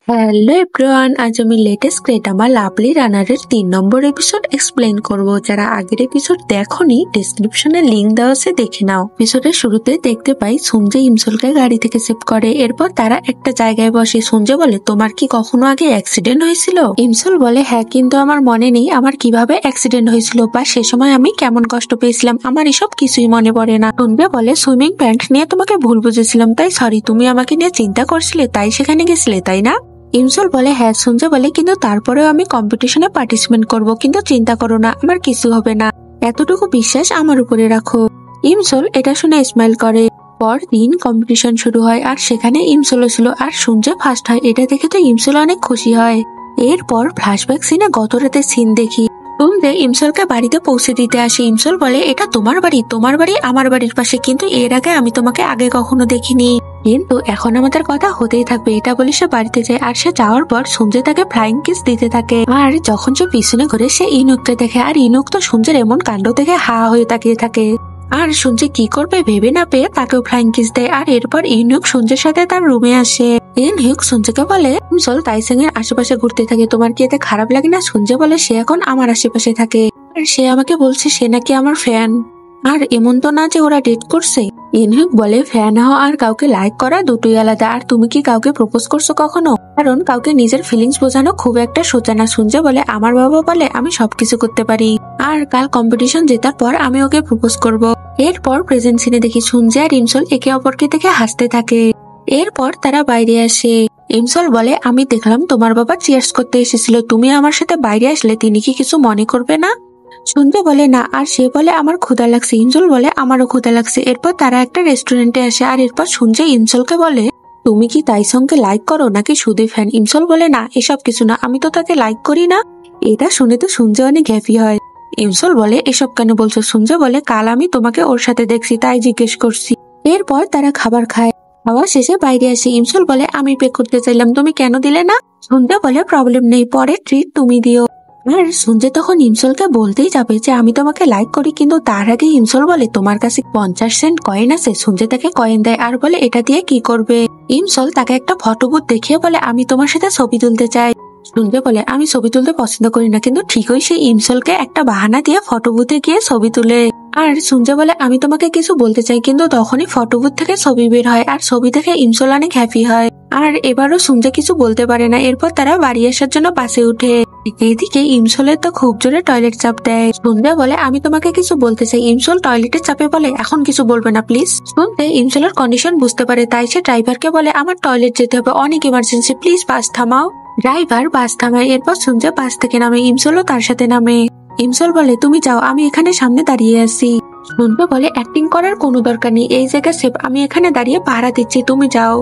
Hello everyone, আজ আমি latest ক্রেটামা lovely রানারের 3 নম্বর episode explain করব। যারা আগের এপিসোড দেখোনি ডেসক্রিপশনে লিংক দেওয়া আছে, দেখে নাও। এপিসোডের শুরুতে দেখতে পাই সুঞ্জে ইমসলকে গাড়ি থেকে সেভ করে। এরপর তারা একটা জায়গায় বসে। সুঞ্জে বলে, তোমার কি কখনো আগে অ্যাক্সিডেন্ট হয়েছিল? ইমসল বলে, হ্যাঁ, কিন্তু আমার মনে নেই আমার কিভাবে অ্যাক্সিডেন্ট হয়েছিল বা সে সময় আমি কেমন কষ্ট পেয়েছিলাম, আমার এসব কিছুই মনে পড়ে না। সুঞ্জে বলে, সুইমিং প্যান্ট নিয়ে তোমাকে ভুল বুঝেছিলাম, তাই সরি। তুমি আমাকে নিয়ে চিন্তা করছিলে তাই সেখানে গেছিলে, তাই না? ইমসল বলে, হ্যাঁ। সুঞ্জে বলে, কিন্তু তারপরেও আমি কম্পিটিশনে পার্টিসিপেট করব, কিন্তু চিন্তা করো না, আমার কিছু হবে না, এতটুকু বিশ্বাস আমার উপরে রাখো। ইমসল এটা শুনে স্মাইল করে। পরদিন কম্পিটিশন শুরু হয় আর সেখানে ইমসলও ছিল আর সুঞ্জে ফার্স্ট হয়। এটা দেখে তো ইমসল অনেক খুশি হয়। এরপর ফ্ল্যাশব্যাক সিনে গত রাতের সিন দেখি। সুঞ্জে ইমসলকে বাড়িতে পৌঁছে দিতে আসে। ইমসল বলে, এটা তোমার বাড়ি আমার বাড়ির পাশে, কিন্তু এর আগে আমি তোমাকে আগে কখনো দেখিনি, কিন্তু এখন আমাদের কথা হতেই থাকবে। এটা বলে সে বাড়িতে যায় আর সে যাওয়ার পর সুঞ্জে তাকে ফ্লাইং কিস দিতে থাকে। আর যখন সে পিছনে ঘুরে সে ইনুককে দেখে আর ইনুক তো সুঞ্জের এমন কাণ্ড দেখে হা হয়ে তাকিয়ে থাকে। আর সুঞ্জে কি করবে ভেবে না পেয়ে তাকেও ফ্লাইং কিস দেয়। আর এরপর ইনুক সুঞ্জের সাথে তার রুমে আসে। ইনুক সুঞ্জেকে বলে, চল তাইসং এর আশেপাশে ঘুরতে থাকে, তোমার কি এতে খারাপ লাগে না? সুঞ্জে বলে, সে এখন আমার আশেপাশে থাকে আর সে আমাকে বলছে সে নাকি আমার ফ্যান, আর এমন তো না যে ওরা ডেট করছে। ইনহুক বলে, ফ্যান হওয়া আর কাউকে লাইক করা দুটোই আলাদা। আর তুমি কি কাউকে প্রপোজ করছো কখনো? কারণ কাউকে নিজের ফিলিংস বোঝানো খুব একটা সোজা না। সুঞ্জে বলে, আমার বাবা বলে আমি সবকিছু করতে পারি, আর কাল কম্পিটিশন জেতার পর আমি ওকে প্রপোজ করব। এরপর প্রেজেন্ট সিনে দেখি সুঞ্জে আর ইমসল একে অপরকে দেখে হাসতে থাকে। এরপর তারা বাইরে আসে। ইমসল বলে, আমি দেখলাম তোমার বাবা চিয়ার্স করতে এসেছিল, তুমি আমার সাথে বাইরে আসলে তিনি কি কিছু মনে করবে না? সুঞ্জে বলে, না। আর সে বলে, আমার ক্ষুধা লাগছে। ইমসল বলে, আমারও ক্ষুধা লাগছে। এরপর তারা একটা রেস্টুরেন্টে আসে আর এরপর সুঞ্জে ইমসলকে বলে, তুমি কি তাইসংকে লাইক করো নাকি শুধু ফ্যান? ইমসল বলে, না, এসব কিছু না, আমি তো তাকে লাইক করি না। এটা শুনে তো সুঞ্জে অনেক হ্যাপি হয়। ইমসল বলে, এসব কেন বলছো? সুঞ্জে বলে, কাল আমি তোমাকে ওর সাথে দেখছি তাই জিজ্ঞেস করছি। এরপর তারা খাবার খায়। খাওয়া শেষে বাইরে আসে। ইমসল বলে, আমি পে করতে চাইলাম, তুমি কেন দিলে না? সুঞ্জে বলে, প্রবলেম নেই, পরে ট্রিট তুমি দিও। আর সুঞ্জে তখন ইমসলকে বলতেই যাবে যে আমি তোমাকে লাইক করি, কিন্তু তার আগে ইমসল বলে, তোমার কাছে 50 সেন্ট কয়েন আছে? সুঞ্জে তাকে কয়েন দেয় আর বলে, এটা দিয়ে কি করবে? ইমসল তাকে একটা ফটো বুথ দেখিয়ে বলে, আমি তোমার সাথে ছবি তুলতে চাই। সুঞ্জে বলে, আমি ছবি তুলতে পছন্দ করি না, কিন্তু ঠিকই সে ইমসলকে একটা বাহানা দিয়ে ফটো বুথে গিয়ে ছবি তুলে। আর সুঞ্জে বলে, আমি তোমাকে কিছু বলতে চাই, কিন্তু তখনই ফটো বুথ থেকে ছবি বের হয় আর ছবি দেখে ইমসল অনেক হ্যাপি হয়। আর এবারও সুঞ্জে কিছু বলতে পারে না। এরপর তারা বাড়ি আসার জন্য বাসে উঠে। এদিকে ইমসলের তো খুব জোরে টয়লেট চাপ দেয়। সুন্দে বলে, আমি তোমাকে কিছু বলতে চাই। ইমসল টয়লেটের চাপে বলে, এখন কিছু বলবে না প্লিজ। শুনতে ইমসলের কন্ডিশন বুঝতে পারে, তাই সে ড্রাইভারকে বলে, আমার টয়লেট যেতে হবে, অনেক ইমার্জেন্সি, প্লিজ বাস থামাও। ড্রাইভার বাস থামায়। এরপর সুঞ্জে বাস থেকে নামে। ইমসলও তার সাথে নামে। ইমসল বলে, তুমি যাও, আমি এখানে সামনে দাঁড়িয়ে আছি। সুন্দে বলে, অ্যাক্টিং করার কোনো দরকার নেই, এই জায়গা সেফ, আমি এখানে দাঁড়িয়ে পাহারা দিচ্ছি, তুমি যাও।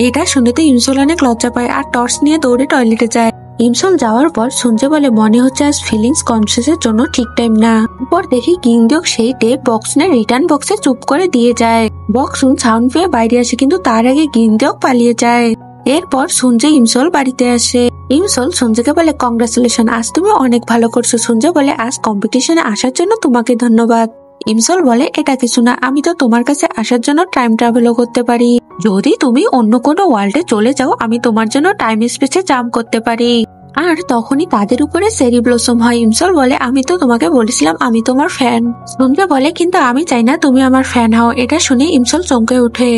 এটা শুনে তো ইমসল অনেক লজ্জা পায় আর টর্চ নিয়ে দৌড়ে টয়লেটে যায়। ইমসল যাওয়ার পর সুঞ্জে বলে, মনে হচ্ছে আজ ফিলিংস কনসিয়াসের জন্য ঠিক টাইম না। পর দেখি কিংদিওক সেই টেপ বক্স নিয়ে রিটার্ন বক্সে চুপ করে দিয়ে যায়। বক্স সাউন্ড পেয়ে বাইরে আসে, কিন্তু তার আগে কিংদিওক পালিয়ে যায়। এরপর সুঞ্জে ইমসল বাড়িতে আসে। ইমসল সুঞ্জেকে বলে, কংগ্রাচুলেশন, আজ তুমি অনেক ভালো করছো। সুঞ্জে বলে, আজ কম্পিটিশনে আসার জন্য তোমাকে ধন্যবাদ। ইমসল বলে, এটা কিছু না, আমি তো তোমার কাছে আসার জন্য টাইম ট্রাভেলও করতে পারি। যদি তুমি অন্য কোনো ওয়ার্ল্ডে চলে যাও, আমি তোমার জন্য টাইম স্পেসে জাম্প করতে পারি। আর তখনই তাদের উপরে চেরি ব্লসম হয়। ইমসল বলে, আমি তো তোমাকে বলেছিলাম আমি তোমার ফ্যান। সুঞ্জে বলে, কিন্তু আমি চাই না তুমি আমার ফ্যান হও। এটা শুনে ইমসল চমকে ওঠে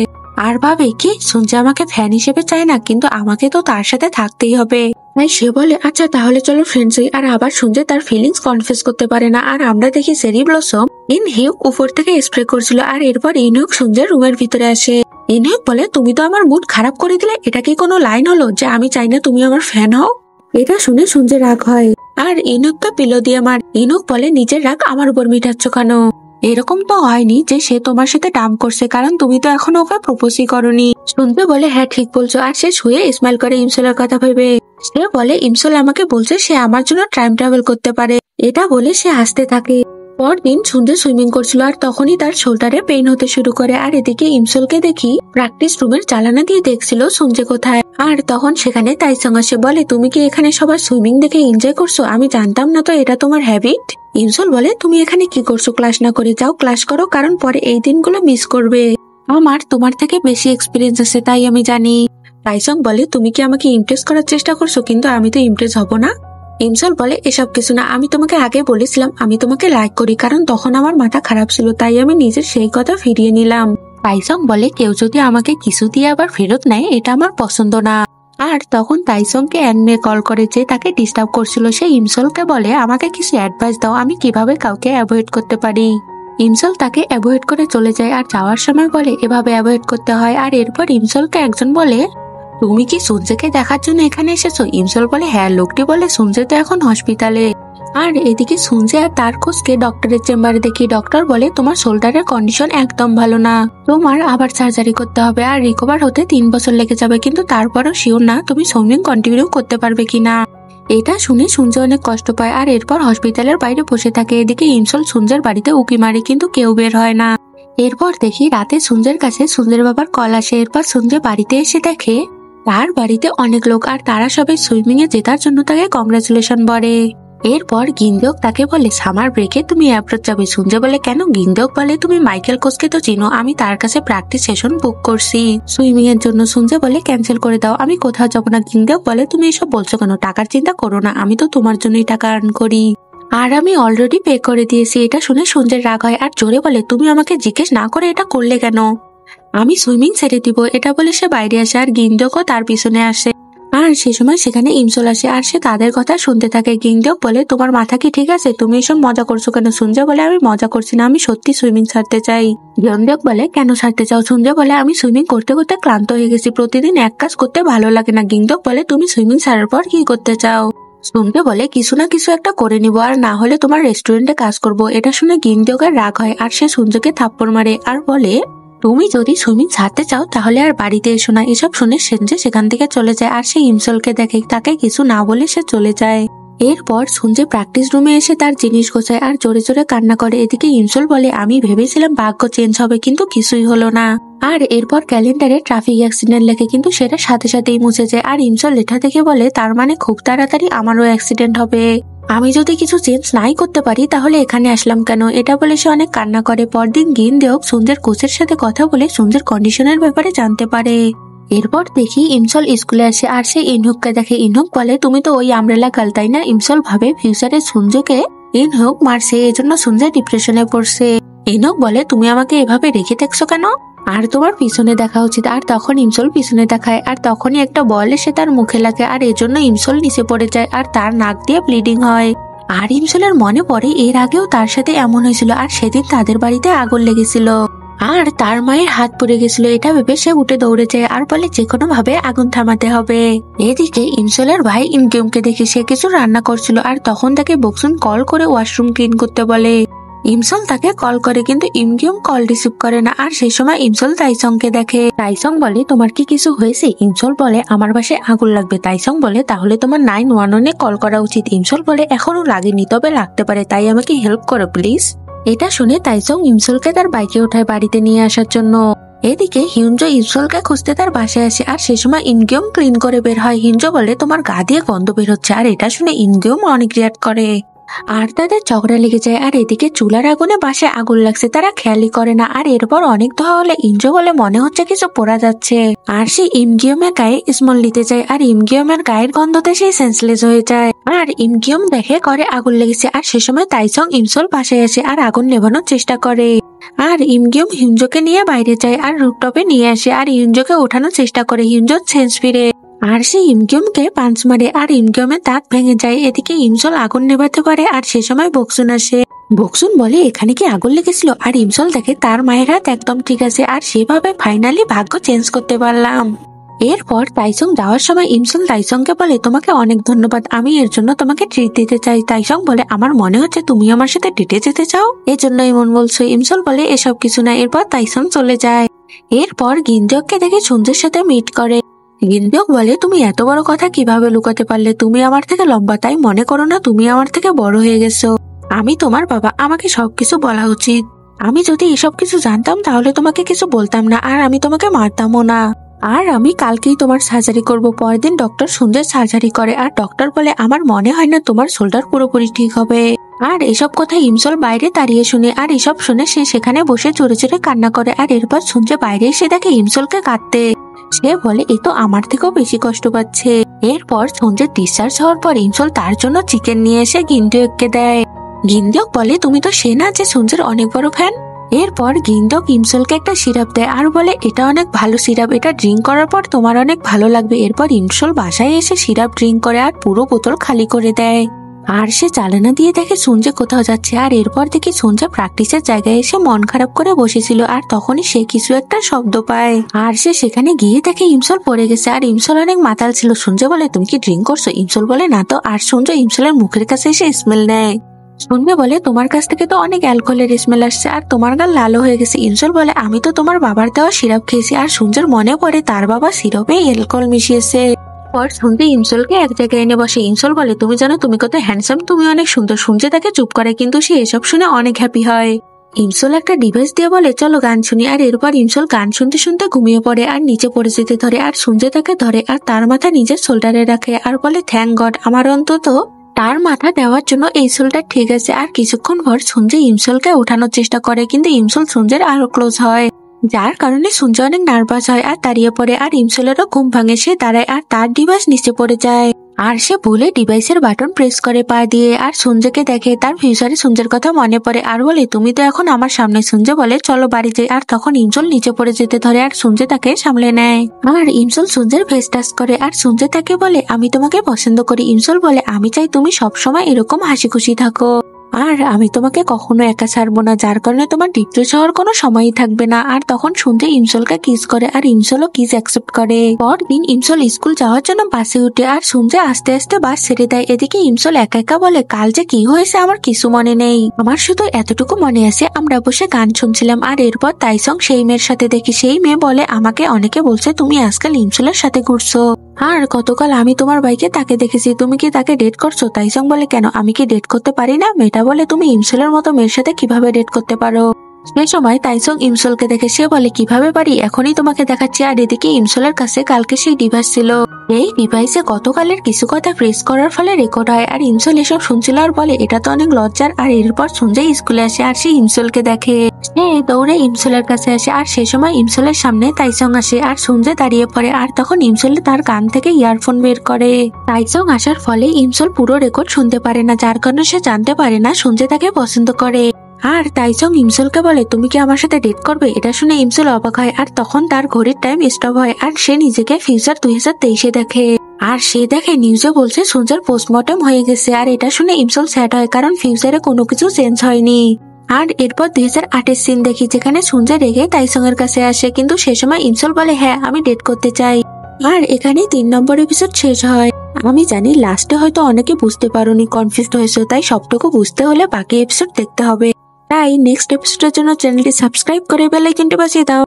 আর ভাবে, কি সুঞ্জে আমাকে ফ্যান হিসেবে চায় না, কিন্তু আমাকে তো তার সাথে থাকতেই হবে। তাই সে বলে, আচ্ছা তাহলে চলো ফ্রেন্ডস হই। আর আবার সুঞ্জে তার ফিলিংস কনফেস করতে পারে না। আর আমরা দেখি চেরি ব্লসম ইনহিউক উপর থেকে স্প্রে করছিল। আর এরপর ইনহিউক সুঞ্জের রুমের ভিতরে আসে। ইনহিউক বলে, তুমি তো আমার মুড খারাপ করে দিলে, এটা কি কোনো লাইন হলো যে আমি চাই না তুমি আমার ফ্যান হও? এটা শুনে সুঞ্জের রাগ হয় আর ইনুককে পিলো দিয়ে মার। ইনুক বলে, নিজের রাগ আমার উপর মিটাচ্ছ কেন? এরকম তো হয়নি যে সে তোমার সাথে ডাম করছে, কারণ তুমি তো এখনো ওকে প্রপোজই করনি। শুনতে বলে, হ্যাঁ ঠিক বলছো। আর সে শুয়ে স্মাইল করে ইমসলের কথা ভেবে। সে বলে, ইমসল আমাকে বলছে সে আমার জন্য টাইম ট্রাভেল করতে পারে। এটা বলে সে হাসতে থাকে। পরদিন সুন্দর সুইমিং করছিল আর তখনই তার শোল্ডারে পেইন হতে শুরু করে। আর এদিকে ইমসলকে দেখি প্র্যাকটিস রুমের জানালা দিয়ে দেখছিল সঞ্জে কোথায়। আর তখন সেখানে তাইসং আসে। বলে, তুমি কি এখানে সবার সুইমিং দেখে এনজয় করছো? আমি জানতাম না তো এটা তোমার হ্যাবিট। ইমসল বলে, তুমি এখানে কি করছো? ক্লাস না করে যাও, ক্লাস করো, কারণ পরে এই দিনগুলো মিস করবে। আমার তোমার থেকে বেশি এক্সপিরিয়েন্স আছে তাই আমি জানি। তাইসং বলে তুমি কি আমাকে ইমপ্রেস করার চেষ্টা করছো, কিন্তু আমি তো ইমপ্রেস হব না। ইমসল বলে এসব কিছু না, আমি তোমাকে আগে বলেছিলাম আমি তোমাকে লাইক করি, কারণ তখন আমার মাথা খারাপ ছিল, তাই আমি নিজের সেই কথা ফিরিয়ে নিলাম। তাইসং বলে কেউ যদি আমাকে কিছু দিয়ে আবার ফেরত নেয় এটা আমার পছন্দ না। আর তখন তাইসংকে অ্যানমে কল করে যে তাকে ডিস্টার্ব করছিল, সে ইমসলকে বলে আমাকে কিছু অ্যাডভাইস দাও, আমি কিভাবে কাউকে অ্যাভয়েড করতে পারি। ইমসল তাকে অ্যাভয়েড করে চলে যায় আর যাওয়ার সময় বলে এভাবে অ্যাভয়েড করতে হয়। আর এরপর ইমসলকে একজন বলে তুমি কি সূর্যকে দেখার জন্য এখানে এসেছো? ইমসল বলে হ্যাঁ। লোকটি বলে সূর্য তো এখন হসপিটালে। আর এদিকে সূর্য আর তার কোচকে ডক্টরের চেম্বারে দেখি। ডক্টর বলে তোমার শোল্ডারের কন্ডিশন একদম ভালো না, তোমার আবার সার্জারি করতে হবে আর রিকভার হতে 3 বছর লেগে যাবে, কিন্তু তারপরও শিওর না তুমি সুইমিং কন্টিনিউ করতে পারবে কিনা। এটা শুনে সূর্য অনেক কষ্ট পায় আর এরপর হসপিটালের বাইরে বসে থাকে। এদিকে ইমসল সূর্যের বাড়িতে উকি মারে, কিন্তু কেউ বের হয় না। এরপর দেখি রাতে সূর্যের কাছে সূর্যের বাবার কল আসে। এরপর সূর্য বাড়িতে এসে দেখে তার বাড়িতে অনেক লোক আর তারা সবাই সুইমিং এ জেতার জন্য তাকে কংগ্রাচুলেশন বলে। এরপর গিন্দক তাকে বলে সামার ব্রেকে তুমি অ্যাপ্রোচ যাবে। সূর্য বলে কেন? গিন্দক বলে তুমি মাইকেল কোচকে তো চিনো, আমি তার কাছে প্র্যাকটিস সেশন বুক করছি সুইমিং এর জন্য। সূর্য বলে ক্যান্সেল করে দাও, আমি কোথাও যাবো না। গিন্দক বলে তুমি এসব বলছো কেন? টাকার চিন্তা করো না, আমি তো তোমার জন্যই টাকা আর্ন করি আর আমি অলরেডি পে করে দিয়েছি। এটা শুনে সূর্যের রাগ হয় আর জোরে বলে তুমি আমাকে জিজ্ঞেস না করে এটা করলে কেন? আমি সুইমিং ছেড়ে দিব। এটা বলে সে বাইরে আসে আর গিন্দকও তার পিছনে আসে। আর সে সময় সেখানে ইমসল আসে আর সে তাদের কথা শুনতে থাকে। গিন্দক বলে তোমার মাথা কি ঠিক আছে? তুমি এসব মজা করছো কেন? সূর্য বলে আমি মজা করছি না, আমি সত্যি সুইমিং ছাড়তে চাই। গিন্দক বলে কেন ছাড়তে চাও? সূর্য বলে আমি সুইমিং করতে করতে ক্লান্ত হয়ে গেছি, প্রতিদিন এক কাজ করতে ভালো লাগে না। গিন্দক বলে তুমি সুইমিং ছাড়ার পর কি করতে চাও? সূর্য বলে কিছু না কিছু একটা করে নিব, আর না হলে তোমার রেস্টুরেন্টে কাজ করব। এটা শুনে গিন্দকের রাগ হয় আর সে সূর্যকে থাপ্পড় মারে আর বলে তুমি যদি সুইমিং ছাড়তে চাও তাহলে আর বাড়িতে এসো না। এসব শুনে সেনজে সেখান থেকে চলে যায় আর সে ইমসলকে দেখে, তাকে কিছু না বলে সে চলে যায়। এরপর সঞ্জে প্র্যাকটিস রুমে এসে তার জিনিস গোছায় আর জোরে জোরে কান্না করে। এদিকে ইমসল বলে আমি ভেবেছিলাম ভাগ্য চেঞ্জ হবে, কিন্তু কিছুই হলো না। আর এরপর ক্যালেন্ডারে ট্রাফিক অ্যাক্সিডেন্ট লেখে, কিন্তু সেটা সাথে সাথেই মুছে যায়। আর ইমসল লেখা থেকে বলে তার মানে খুব তাড়াতাড়ি আমারও অ্যাক্সিডেন্ট হবে, আমি যদি কিছু চেঞ্জ নাই করতে পারি তাহলে এখানে আসলাম কেন? এটা বলে সে অনেক কান্না করে। পরদিন গিনদেওক সঞ্জের কোচের সাথে কথা বলে সঞ্জের কন্ডিশনের ব্যাপারে জানতে পারে। এরপর দেখি ইমসল স্কুলে আসে আর সে ইনহুককে দেখে। ইনহুক বলে তুমি তো ওই আমরেলা গার্ল তাই না? ইমসল ভাবে ফিউচারে সঞ্জুকে ইনহুক মারছে, এজন্য সঞ্জয় ডিপ্রেশনে পড়ছে। ইনহুক বলে তুমি আমাকে এভাবে রেখে দেখছো কেন? আর তোমার পিছনে দেখা উচিত। আর তখন ইমসল পিছনে দেখায় আর তখনই একটা বল এসে তার মুখে লাগে আর এজন্য ইমসল নিচে পড়ে যায় আর তার নাক দিয়ে ব্লিডিং হয়। আর ইমসলের মনে পড়ে এর আগেও তার সাথে এমন হয়েছিল আর সেদিন তাদের বাড়িতে আগুন লেগেছিল আর তার মায়ের হাত পড়ে গেছিল। এটা ভেবে সে উঠে দৌড়ে যায় আর বলে যে কোনো ভাবে আগুন থামাতে হবে। এদিকে ইমসলের ভাই ইনকিউমকে দেখে সে কিছু রান্না করছিল আর তখন তাকে বকসুন কল করে ওয়াশরুম ক্লিন করতে বলে। ইমসল তাকে কল করে কিন্তু ইমকিউম কল রিসিভ করে না। আর সেই সময় ইমসল তাইসংকে দেখে। তাইসং বলে তোমার কি কিছু হয়েছে? ইমসল বলে আমার বাসায় আগুন লাগবে। তাইসং বলে তাহলে তোমার 911-এ কল করা উচিত। ইমসল বলে এখনো লাগেনি, তবে লাগতে পারে, তাই আমাকে হেল্প করো প্লিজ। এটা শুনে তাইসং ইমসলকে তার বাইকে ওঠায় বাড়িতে নিয়ে আসার জন্য। এদিকে হিউনজো ইমসলকে খুঁজতে তার বাসায় আসে আর সে সময় ইনকিউম ক্লিন করে বের হয়। হিউনজো বলে তোমার গা দিয়ে গন্ধ বের হচ্ছে। আর এটা শুনে ইনকিউম অনেক রিয়াক্ট করে আর তাদের ঝগড়া লেগে যায়। আর এদিকে চুলার আগুনে বাসায় আগুন লাগছে, তারা খেয়ালই করে না। আর এরপর অনেক ধোয়া হলে ইনজো বলে মনে হচ্ছে কিছু পোড়া যাচ্ছে আর সে ইমগিয়মের গায়ে স্মল দিতে যায় আর ইমগিয়মের গায়ের গন্ধতে সে সেন্সলেস হয়ে যায়। আর ইমগিয়ম দেখে করে আগুন লেগেছে আর সে সময় তাইসং ইমসল পাশে আসে আর আগুন নেভানোর চেষ্টা করে। আর ইমগিয়ম হিউনজোকে নিয়ে বাইরে যায় আর রুফটপে নিয়ে আসে আর হিউনজোকে ওঠানোর চেষ্টা করে। হিউনজোর সেন্স ফিরে আর সে ইমকিউমকে পাঞ্চ মারে আর ইমকিউমের দাঁত ভেঙে যায়। এদিকে ইমসল আগুন নেভাতে পারে আর সে সময় বকসুন আসে। বকসুন বলে এখানে কি আগুন লেগেছিল? আর ইমসল দেখে তার মায়ের হাত একদম ঠিক আছে আর সেভাবে ফাইনালি ভাগ্য চেঞ্জ করতে পারলাম। এরপর তাইসং যাওয়ার সময় ইমসল তাইসংকে বলে তোমাকে অনেক ধন্যবাদ, আমি এর জন্য তোমাকে ট্রিট দিতে চাই। তাইসং বলে আমার মনে হচ্ছে তুমি আমার সাথে ডেটে যেতে চাও, এজন্য এমন বলছো। ইমসল বলে এসব কিছু না। এরপর তাইসং চলে যায়। এরপর গিনজককে দেখে সঞ্জের সাথে মিট করে। গিনজক বলে তুমি এত বড় কথা কিভাবে লুকাতে পারলে? তুমি আমার থেকে লম্বা, তাই মনে করো না তুমি আমার থেকে বড় হয়ে গেছো। আমি তোমার বাবা, আমাকে সবকিছু বলা উচিত। আমি যদি এসব কিছু জানতাম তাহলে তোমাকে কিছু বলতাম না আর আমি তোমাকে মারতামও না। আর আমি কালকেই তোমার সার্জারি করব। পরের দিন ডক্টর সঞ্জয় সার্জারি করে আর ডক্টর বলে আমার মনে হয় না তোমার শোল্ডার পুরোপুরি ঠিক হবে। আর এসব কথা ইমসল বাইরে দাঁড়িয়ে শুনে আর এসব শুনে সে সেখানে বসে জোরে জোরে কান্না করে। আর এরপর সঞ্জয় বাইরে এসে দেখে ইমসলকে কাঁদতে। সে বলে এ তো আমার থেকেও বেশি কষ্ট পাচ্ছে। এরপর সঞ্জয় ডিসচার্জ হওয়ার পর ইমসল তার জন্য চিকেন নিয়ে এসে গিন্ডুককে দেয়। গিন্ডুক বলে তুমি তো সে না যে সঞ্জয়ের অনেক বড় ফ্যান। এরপর গিন্ডুক ইমসলকে একটা সিরাপ দেয় আর বলে এটা অনেক ভালো সিরাপ, এটা ড্রিঙ্ক করার পর তোমার অনেক ভালো লাগবে। এরপর ইমসল বাসায় এসে সিরাপ ড্রিঙ্ক করে আর পুরো বোতল খালি করে দেয়। আর সে চালানা দিয়ে দেখে সঞ্জয় কোথাও যাচ্ছে। আর এরপর দেখি সঞ্জয় প্র্যাকটিসের জায়গায় এসে মন খারাপ করে বসেছিল আর তখনই সে কিছু একটা শব্দ পায়। আর সে সেখানে গিয়ে দেখে ইমসল পড়ে গেছে আর ইমসল অনেক মাতাল ছিল। সঞ্জয় বলে তুমি কি ড্রিঙ্ক করছো? ইমসল বলে না তো। আর সঞ্জয় ইমসলের মুখের কাছে এসে স্মেল নেয়। সঞ্জয় বলে তোমার কাছ থেকে তো অনেক অ্যালকোহলের স্মেল আসছে আর তোমার গাল লালও হয়ে গেছে। ইমসল বলে আমি তো তোমার বাবার দেওয়া সিরাপ খেয়েছি। আর সঞ্জয়ের মনে পড়ে তার বাবা সিরাপে অ্যালকোহল মিশিয়েছে। পর সঞ্জয় ইমসলকে এক জায়গায় এনে বসে। ইমসল বলে তুমি জানো তুমি কত হ্যান্ডসাম, তুমি অনেক সুন্দর। সঞ্জয় তাকে চুপ করে কিন্তু সে এসব শুনে অনেক হ্যাপি হয়। ইমসল একটা ডিভাইস দিয়ে বলে চলো গান শুনি। আর এরপর ইমসল গান শুনতে শুনতে ঘুমিয়ে পড়ে আর নিচে পড়ে যেতে ধরে। আর সঞ্জয় তাকে ধরে আর তার মাথা নিজের শোল্ডারে রাখে আর বলে থ্যাংক গড আমার অন্তত তার মাথা দেওয়ার জন্য এই শোল্ডার ঠিক আছে। আর কিছুক্ষণ পর সঞ্জয় ইমসলকে ওঠানোর চেষ্টা করে কিন্তু ইমসল সঞ্জয়ের আরো ক্লোজ হয়, যার কারণে সঞ্জয় অনেক নার্ভাস হয় আর দাঁড়িয়ে পড়ে। আর ইমসলেরও ঘুম ভাঙে, সে দাঁড়ায় আর তার ডিভাইস নিচে পড়ে যায়। আর সে ভুলে ডিভাইসের বাটন প্রেস করে পা দিয়ে। আর সঞ্জয়কে দেখে তার ফিউচারে সঞ্জয়ের কথা মনে পড়ে আর বলে তুমি তো এখন আমার সামনে। সঞ্জয় বলে চলো বাড়ি যাই। আর তখন ইমসল নিচে পড়ে যেতে ধরে আর সঞ্জয় তাকে সামলে নেয়। আর ইমসল সঞ্জয়ের ফেস টাচ করে আর সঞ্জয় তাকে বলে আমি তোমাকে পছন্দ করি। ইমসল বলে আমি চাই তুমি সবসময় এরকম হাসি খুশি থাকো আর আমি তোমাকে কখনো একা ছাড়বো না, যার কারণে তোমার ডিপ্রেস হওয়ার কোনো সময়ই থাকবে না। আর তখন সঞ্জয় ইমসলকে কিস করে আর ইমসলও কিস অ্যাকসেপ্ট করে। পরদিন ইমসল স্কুল যাওয়ার জন্য বাসে উঠে আর সঞ্জয় আস্তে আস্তে বাস ছেড়ে দেয়। এদিকে ইমসল একা একা বলে কাল যে কি হয়েছে আমার কিছু মনে নেই, আমার শুধু এতটুকু মনে আছে আমরা বসে গান শুনছিলাম। আর এরপর তাইসং সেই মেয়ের সাথে দেখি। সেই মেয়ে বলে আমাকে অনেকে বলছে তুমি আজকাল ইমসলের সাথে ঘুরছো আর গতকাল আমি তোমার বাইকে তাকে দেখেছি, তুমি কি তাকে ডেট করছো? তাইসং বলে কেন, আমি কি ডেট করতে পারি না? মেয়েটা বলে তুমি ইমসলের মতো মেয়ের সাথে কিভাবে ডেট করতে পারো? সেই সময় তাইসং ইমসলকে দেখে, সে বলে কিভাবে পারি এখনই তোমাকে দেখাচ্ছি। আর এদিকে ইমসলের কাছে কালকে সেই ডিভাইস ছিল, এই ডিভাইসে গতকালের কিছু কথা প্রেস করার ফলে রেকর্ড হয়। আর ইমসল এসব শুনছিল আর বলে এটা তো অনেক লজ্জার। আর এরপর সঞ্জয় স্কুলে আসে আর সে ইমসলকে দেখে, সে দৌড়ে ইমসলের কাছে আসে। আর সে সময় ইমসলের সামনে তাইসং আসে আর সঞ্জয় দাঁড়িয়ে পড়ে। আর তখন ইমসল তার কান থেকে ইয়ারফোন বের করে। তাইসং আসার ফলে ইমসল পুরো রেকর্ড শুনতে পারে না, যার কারণে সে জানতে পারে না সঞ্জয় তাকে পছন্দ করে। আর তাইসং ইমসলকে বলে তুমি কি আমার সাথে ডেট করবে? এটা শুনে ইমসল অবাক হয় আর তখন তার ঘড়ির টাইম স্টপ হয় আর সে নিজেকে ফিউচার 2023 দেখে। আর সে দেখে নিউজে বলছে সঞ্জয়ের পোস্টমর্টম হয়ে গেছে। আর এটা শুনে ইমসল স্যাড হয় কারণ ফিউচারে কোনো কিছু চেঞ্জ হয়নি। আর এরপর 2028 সিন দেখি যেখানে সঞ্জয় রেগে তাইসং এর কাছে আসে, কিন্তু সে সময় ইমসল বলে হ্যাঁ আমি ডেট করতে চাই। আর এখানে 3 নম্বর এপিসোড শেষ হয়। আমি জানি লাস্টে হয়তো অনেকে বুঝতে পারোনি, কনফিউজড হয়েছে, তাই সবটুকু বুঝতে হলে বাকি এপিসোড দেখতে হবে। তাই নেক্সট এপিসোডের জন্য চ্যানেলটি সাবস্ক্রাইব করে বেল আইকনটি বাজিয়ে দাও।